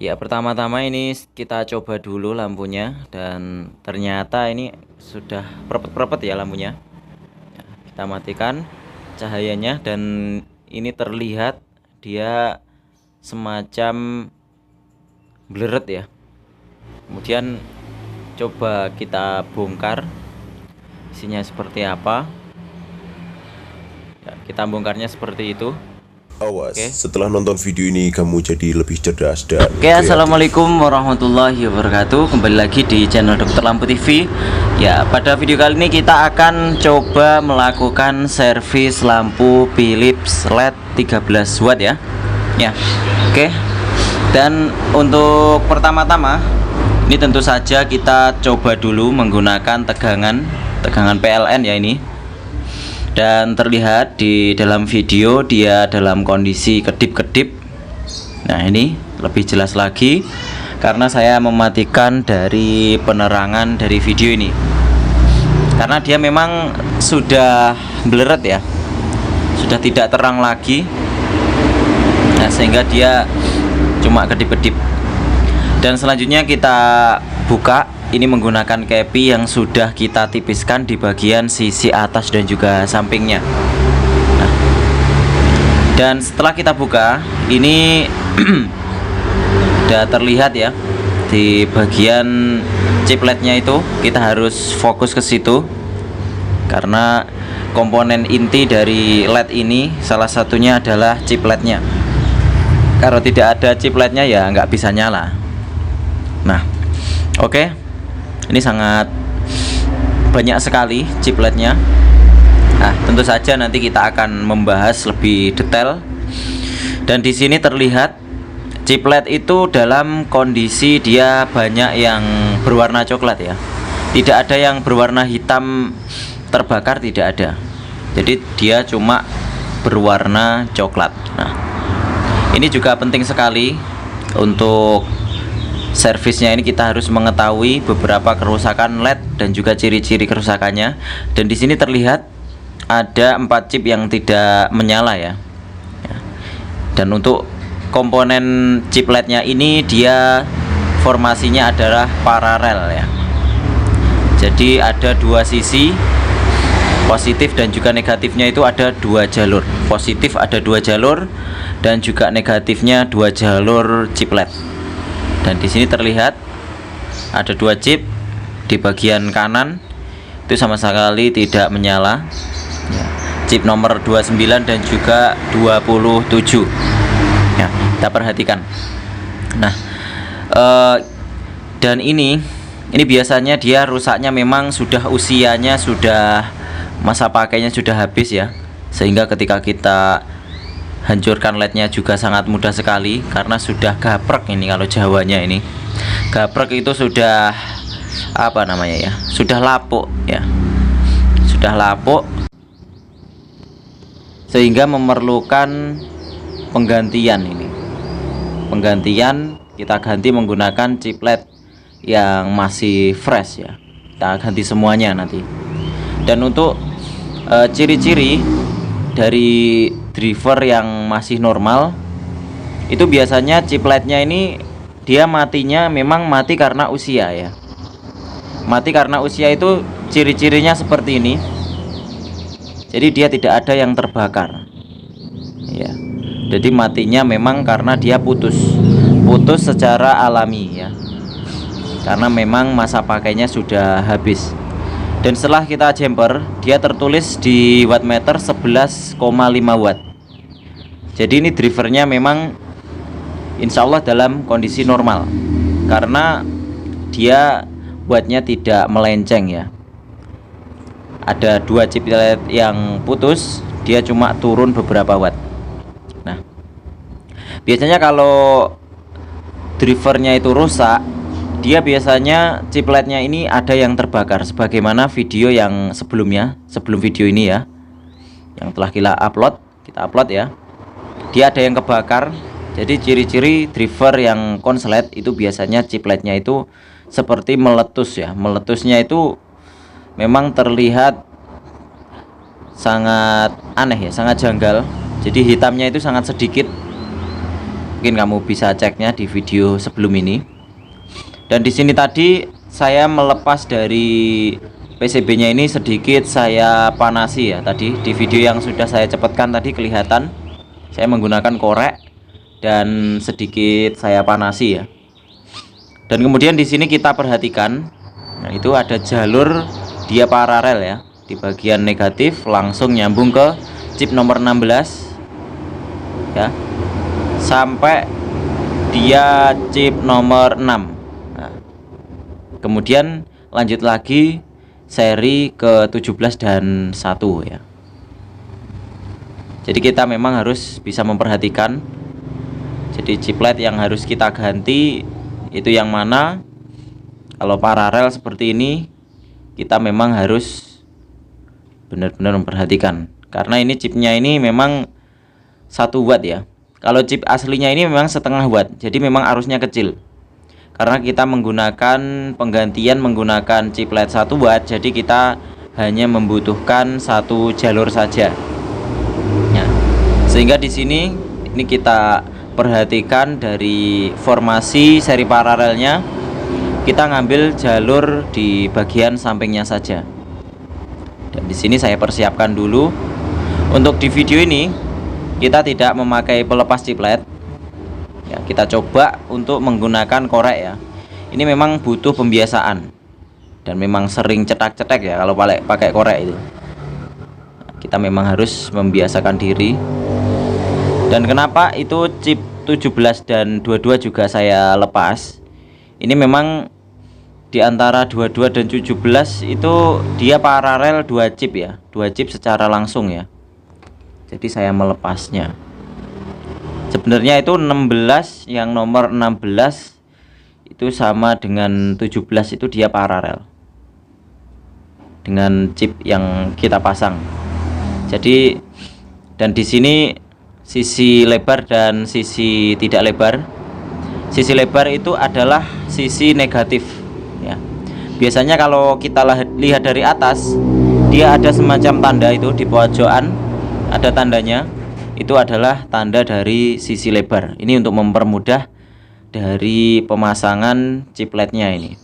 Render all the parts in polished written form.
Ya, pertama-tama ini kita coba dulu lampunya dan ternyata ini sudah prepet-prepet ya lampunya. Kita matikan cahayanya dan ini terlihat dia semacam bleret ya. Kemudian coba kita bongkar isinya seperti apa. Ya, kita bongkarnya seperti itu. Awas, Oke. setelah nonton video ini kamu jadi lebih cerdas dan Oke, kreatif. assalamualaikum warahmatullahi wabarakatuh. Kembali lagi di channel Dokter Lampu TV. Ya, pada video kali ini kita akan coba melakukan servis lampu Philips LED 13 watt ya. Ya, oke. Dan untuk pertama-tama, ini tentu saja kita coba dulu menggunakan tegangan PLN ya ini. Dan terlihat di dalam video dia dalam kondisi kedip-kedip. Nah, ini lebih jelas lagi karena saya mematikan dari penerangan dari video ini, karena dia memang sudah bleret ya, sudah tidak terang lagi. Nah, sehingga dia cuma kedip-kedip. Dan selanjutnya kita buka ini menggunakan kepi yang sudah kita tipiskan di bagian sisi atas dan juga sampingnya. Nah, dan setelah kita buka ini sudah terlihat ya di bagian chip LED-nya itu. Kita harus fokus ke situ karena komponen inti dari LED ini salah satunya adalah chip LED-nya. Kalau tidak ada chip LED-nya ya nggak bisa nyala. Nah, oke. Ini sangat banyak sekali chip LED-nya. Nah, tentu saja nanti kita akan membahas lebih detail. Dan di sini terlihat chip LED itu dalam kondisi dia banyak yang berwarna coklat ya. Tidak ada yang berwarna hitam terbakar, tidak ada. Jadi dia cuma berwarna coklat. Nah, ini juga penting sekali untuk servisnya. Ini kita harus mengetahui beberapa kerusakan LED dan juga ciri-ciri kerusakannya. Dan di sini terlihat ada 4 chip yang tidak menyala ya. Dan untuk komponen chip LED-nya ini dia formasinya adalah paralel ya. Jadi ada dua sisi, positif dan juga negatifnya itu ada 2 jalur. Positif ada 2 jalur dan juga negatifnya 2 jalur chip LED. Dan di sini terlihat ada 2 chip di bagian kanan itu sama sekali tidak menyala ya. Chip nomor 29 dan juga 27 ya, kita perhatikan. Nah, dan ini biasanya dia rusaknya memang sudah usianya, sudah masa pakainya sudah habis ya, sehingga ketika kita hancurkan LED-nya juga sangat mudah sekali karena sudah gaprek. Ini kalau Jawanya ini gaprek itu sudah apa namanya ya, sudah lapuk ya, sudah lapuk sehingga memerlukan penggantian. Ini penggantian, kita ganti menggunakan chip LED yang masih fresh ya, kita ganti semuanya nanti. Dan untuk ciri-ciri dari driver yang masih normal itu biasanya chip LED-nya ini dia matinya memang mati karena usia ya. Mati karena usia itu ciri-cirinya seperti ini. Jadi dia tidak ada yang terbakar ya. Jadi matinya memang karena dia putus secara alami ya, karena memang masa pakainya sudah habis. Dan setelah kita jumper, dia tertulis di wattmeter 11,5 watt. Jadi ini drivernya memang insya Allah dalam kondisi normal, karena dia wattnya tidak melenceng ya. Ada 2 chip LED yang putus, dia cuma turun beberapa watt. Nah, biasanya kalau drivernya itu rusak, dia biasanya chip LED-nya ini ada yang terbakar, sebagaimana video yang sebelumnya, sebelum video ini ya, yang telah kita upload ya. Dia ada yang kebakar. Jadi ciri-ciri driver yang konslet itu biasanya chip LED-nya itu seperti meletus ya. Meletusnya itu memang terlihat sangat aneh ya, sangat janggal. Jadi hitamnya itu sangat sedikit. Mungkin kamu bisa ceknya di video sebelum ini. Dan di sini tadi saya melepas dari PCB-nya ini sedikit saya panasi ya. Tadi di video yang sudah saya cepatkan tadi kelihatan saya menggunakan korek dan sedikit saya panasi ya. Dan kemudian di sini kita perhatikan, nah itu ada jalur dia paralel ya. Di bagian negatif langsung nyambung ke chip nomor 16 ya, sampai dia chip nomor 6. Nah, kemudian lanjut lagi seri ke 17 dan 1 ya. Jadi kita memang harus bisa memperhatikan. Jadi chiplet yang harus kita ganti itu yang mana. Kalau paralel seperti ini kita memang harus benar-benar memperhatikan, karena ini chipnya ini memang 1 watt ya. Kalau chip aslinya ini memang setengah watt, jadi memang arusnya kecil. Karena kita menggunakan penggantian menggunakan chiplet 1 watt, jadi kita hanya membutuhkan 1 jalur saja. Nah, sehingga di sini ini kita perhatikan dari formasi seri paralelnya, kita ngambil jalur di bagian sampingnya saja. Dan di sini saya persiapkan dulu. Untuk di video ini kita tidak memakai pelepas chiplet ya, kita coba untuk menggunakan korek ya. Ini memang butuh pembiasaan dan memang sering cetak-cetek ya kalau pakai korek itu. Nah, kita memang harus membiasakan diri. Dan kenapa itu chip 17 dan 22 juga saya lepas? Ini memang di antara 22 dan 17 itu dia paralel 2 chip ya, 2 chip secara langsung ya. Jadi saya melepasnya. Sebenarnya itu 16, yang nomor 16 itu sama dengan 17 itu dia paralel dengan chip yang kita pasang. Jadi dan di sini sisi lebar dan sisi tidak lebar. Sisi lebar itu adalah sisi negatif ya. Biasanya kalau kita lihat dari atas, dia ada semacam tanda itu di pojokan, ada tandanya. Itu adalah tanda dari sisi lebar. Ini untuk mempermudah dari pemasangan chipletnya ini.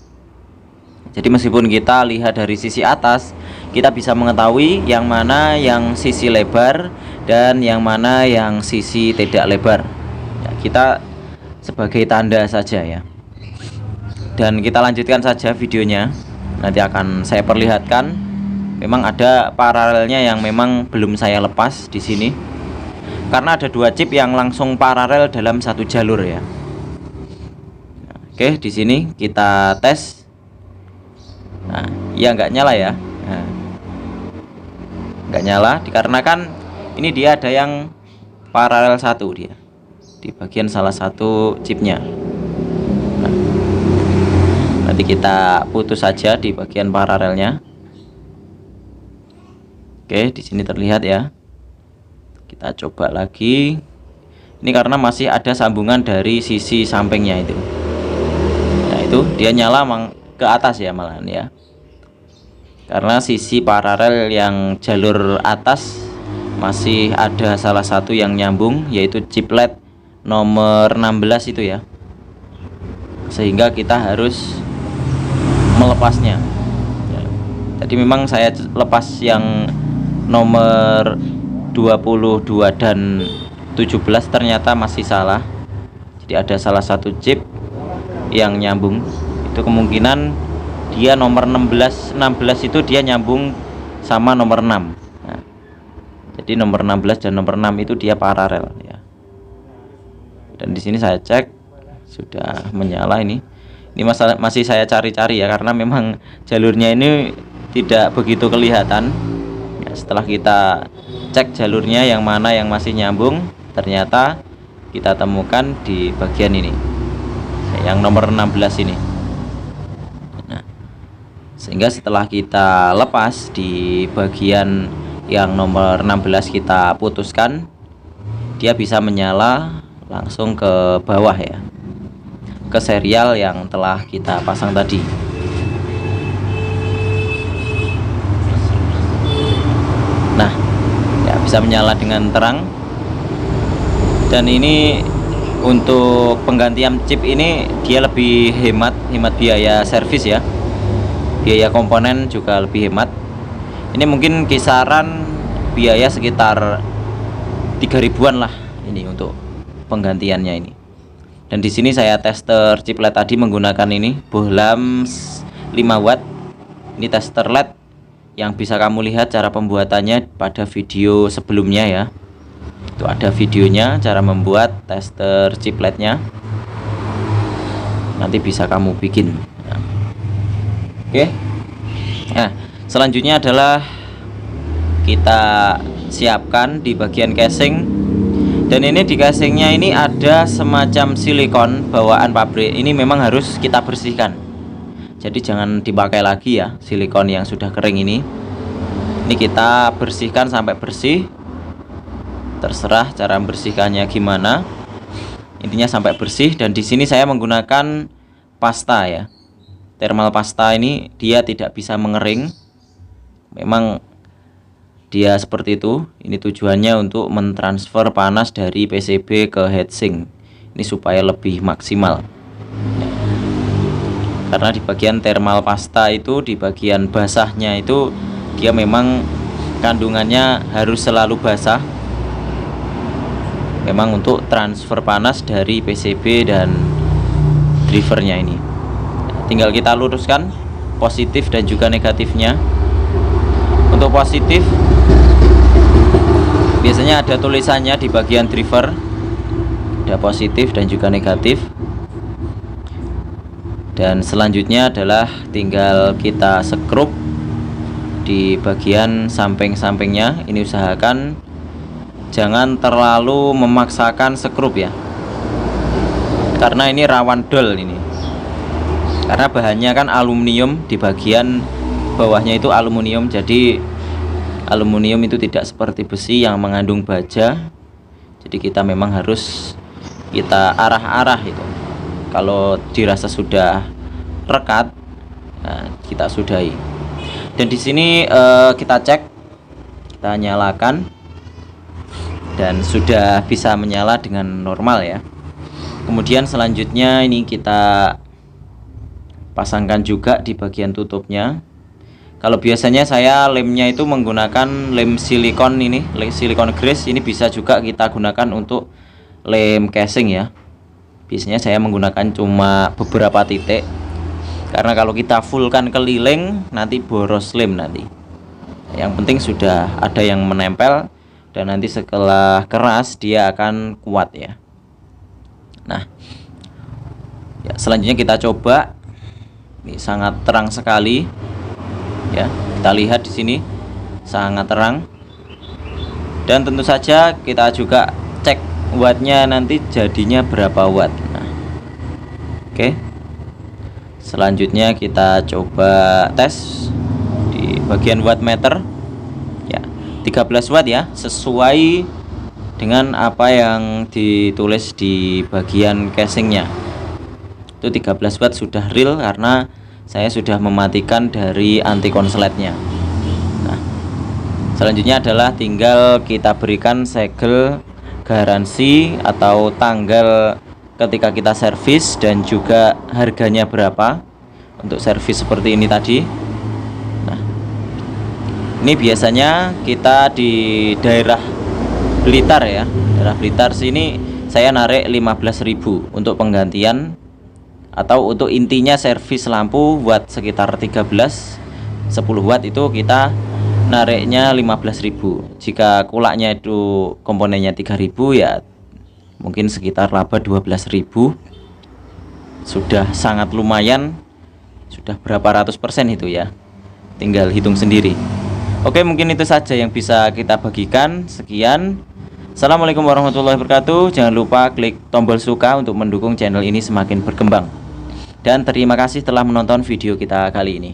Jadi meskipun kita lihat dari sisi atas, kita bisa mengetahui yang mana yang sisi lebar dan yang mana yang sisi tidak lebar ya, kita sebagai tanda saja ya. Dan kita lanjutkan saja videonya. Nanti akan saya perlihatkan. Memang ada paralelnya yang memang belum saya lepas di sini. Karena ada 2 chip yang langsung paralel dalam 1 jalur ya. Oke, di sini kita tes. Nah, ya nggak nyala ya. Nah, nggak nyala dikarenakan ini dia ada yang paralel 1 dia di bagian salah satu chipnya. Nanti kita putus saja di bagian paralelnya. Oke, di sini terlihat ya. Kita coba lagi. Ini karena masih ada sambungan dari sisi sampingnya itu. Nah, itu dia nyala ke atas ya malahan ya. Karena sisi paralel yang jalur atas masih ada salah satu yang nyambung, yaitu chiplet nomor 16 itu ya. Sehingga kita harus melepasnya ya. Tadi memang saya lepas yang nomor 22 dan 17 ternyata masih salah. Jadi ada salah satu chip yang nyambung. Itu kemungkinan dia nomor 16 itu dia nyambung sama nomor 6. Nah, jadi nomor 16 dan nomor 6 itu dia paralel ya. Dan di sini saya cek sudah menyala ini. Ini masih saya cari-cari ya, karena memang jalurnya ini tidak begitu kelihatan ya. Setelah kita cek jalurnya yang mana yang masih nyambung, ternyata kita temukan di bagian ini yang nomor 16 ini. Nah, sehingga setelah kita lepas di bagian yang nomor 16 kita putuskan, dia bisa menyala langsung ke bawah ya, ke serial yang telah kita pasang tadi. Nah ya, bisa menyala dengan terang. Dan ini untuk penggantian chip ini dia lebih hemat biaya servis ya, biaya komponen juga lebih hemat. Ini mungkin kisaran biaya sekitar 3.000-an lah ini untuk penggantiannya ini. Dan di sini saya tester chip LED tadi menggunakan ini bohlam 5 watt. Ini tester LED yang bisa kamu lihat cara pembuatannya pada video sebelumnya ya. Itu ada videonya cara membuat tester chip LED-nya. Nanti bisa kamu bikin. Nah. Oke. Nah, selanjutnya adalah kita siapkan di bagian casing. Dan ini di casingnya ini ada semacam silikon bawaan pabrik. Ini memang harus kita bersihkan. Jadi jangan dipakai lagi ya silikon yang sudah kering ini. Ini kita bersihkan sampai bersih. Terserah cara membersihkannya gimana. Intinya sampai bersih. Dan di sini saya menggunakan pasta ya. Thermal pasta ini dia tidak bisa mengering. Memang dia seperti itu. Ini tujuannya untuk mentransfer panas dari PCB ke heatsink. Ini supaya lebih maksimal. Karena di bagian thermal pasta itu, di bagian basahnya itu dia memang kandungannya harus selalu basah. Memang untuk transfer panas dari PCB dan drivernya ini. Tinggal kita luruskan positif dan juga negatifnya. Untuk positif biasanya ada tulisannya di bagian driver, ada positif dan juga negatif. Dan selanjutnya adalah tinggal kita skrup di bagian samping-sampingnya. Ini usahakan jangan terlalu memaksakan skrup ya, karena ini rawan dol ini. Karena bahannya kan aluminium, di bagian bawahnya itu aluminium. Jadi aluminium itu tidak seperti besi yang mengandung baja. Jadi kita memang harus kita arah-arah itu. Kalau dirasa sudah rekat, nah, kita sudahi. Dan di sini kita cek, kita nyalakan. Dan sudah bisa menyala dengan normal ya. Kemudian selanjutnya ini kita pasangkan juga di bagian tutupnya. Kalau biasanya saya lemnya itu menggunakan lem silikon ini, lem silikon grease. Ini bisa juga kita gunakan untuk lem casing ya. Biasanya saya menggunakan cuma beberapa titik, karena kalau kita fullkan keliling nanti boros lem nanti. Yang penting sudah ada yang menempel. Dan nanti setelah keras dia akan kuat ya. Nah ya, selanjutnya kita coba. Ini sangat terang sekali ya, kita lihat di sini sangat terang. Dan tentu saja kita juga cek wattnya nanti jadinya berapa watt. Nah, oke. Selanjutnya kita coba tes di bagian wattmeter. 13 watt ya, sesuai dengan apa yang ditulis di bagian casingnya. Itu 13 watt sudah real karena saya sudah mematikan dari anti konsletnya. Nah, selanjutnya adalah tinggal kita berikan segel garansi atau tanggal ketika kita servis dan juga harganya berapa untuk servis seperti ini tadi. Ini biasanya kita di daerah Blitar ya, daerah Blitar sini saya narik 15.000 untuk penggantian atau untuk intinya servis lampu watt sekitar 10 watt itu kita nariknya 15.000. Jika kulaknya itu komponennya 3.000 ya mungkin sekitar laba 12.000. Sudah sangat lumayan, sudah berapa ratus persen itu ya, tinggal hitung sendiri. Oke, mungkin itu saja yang bisa kita bagikan. Sekian. Assalamualaikum warahmatullahi wabarakatuh. Jangan lupa klik tombol suka untuk mendukung channel ini semakin berkembang. Dan terima kasih telah menonton video kita kali ini.